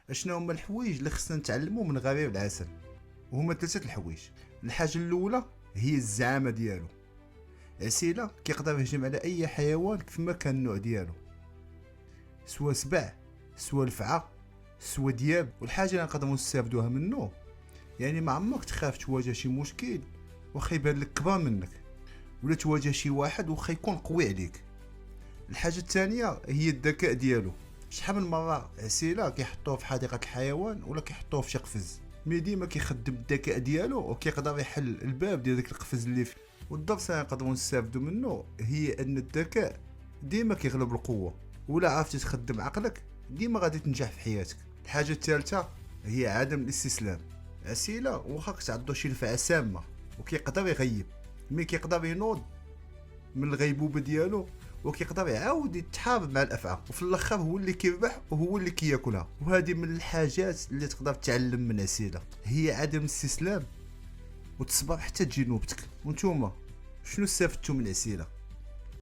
اشنا هما الحوايج اللي خصنا نتعلمو من غريب العسل؟ وهما ثلاثه الحوايج. الحاجه الاولى هي الزعامه ديالو. عسيله كيقدر يهجم على اي حيوان كيفما كان النوع ديالو، سوا سبع، سوا الفعه، سوا دياب. والحاجه اللي نقدروا نستافدوها منه، يعني ما عمرك تخاف تواجه شي مشكل واخا يبان لك كبار منك، ولا تواجه شي واحد واخا يكون قوي عليك. الحاجه الثانيه هي الذكاء ديالو. شحال من مره عسيله كيحطوه في حديقه الحيوان ولا كيحطوه في شي قفز، مي ديما كيخدم الذكاء ديالو وكيقدر يحل الباب ديال داك القفز اللي فيه. والدرس اللي نقدروا نستافدوا منه هي ان الذكاء ديما كيغلب القوه، ولا عرفتي تخدم عقلك ديما غادي تنجح في حياتك. الحاجه الثالثه هي عدم الاستسلام. عسيله واخا كتعضو شي لفعه سامه وكيقدر يغيب، مي كيقدر ينوض من الغيبوبه ديالو وكيقدر يعاود يتحارب مع الافعى، وفي الاخر هو اللي كيربح وهو اللي كياكلها. وهذه من الحاجات اللي تقدر تتعلم من عسيله، هي عدم الاستسلام وتصبر حتى تجي نوبتك. وانتوما شنو استفدتوا من عسيله؟